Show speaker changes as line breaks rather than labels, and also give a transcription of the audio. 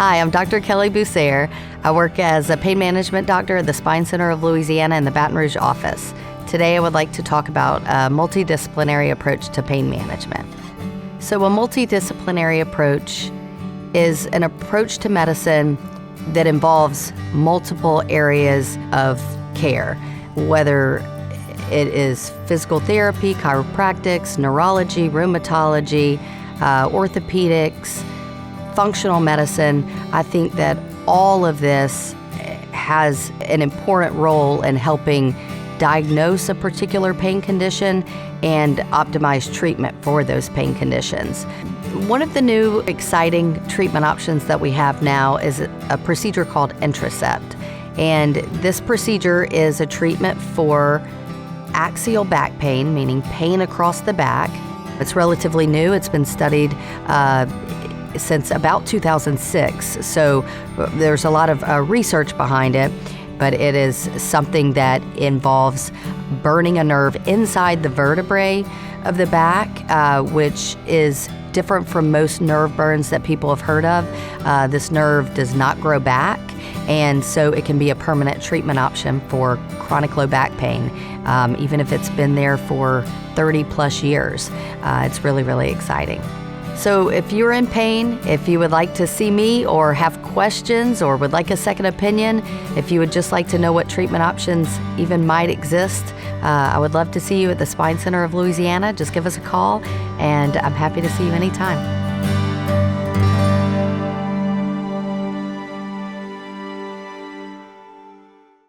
Hi, I'm Dr. Kelly Boussert. I work as a pain management doctor at the Spine Center of Louisiana in the Baton Rouge office. Today I would like to talk about a multidisciplinary approach to pain management. So a multidisciplinary approach is an approach to medicine that involves multiple areas of care, whether it is physical therapy, chiropractics, neurology, rheumatology, orthopedics, functional medicine. I think that all of this has an important role in helping diagnose a particular pain condition and optimize treatment for those pain conditions. One of the new exciting treatment options that we have now is a procedure called Intracept. And this procedure is a treatment for axial back pain, meaning pain across the back. It's relatively new. It's been studied since about 2006. So there's a lot of research behind it, but it is something that involves burning a nerve inside the vertebrae of the back, which is different from most nerve burns that people have heard of. This nerve does not grow back, and so it can be a permanent treatment option for chronic low back pain, even if it's been there for 30 plus years. It's really, really exciting. So if you're in pain, if you would like to see me or have questions or would like a second opinion, if you would just like to know what treatment options even might exist, I would love to see you at the Spine Center of Louisiana. Just give us a call, and I'm happy to see you anytime.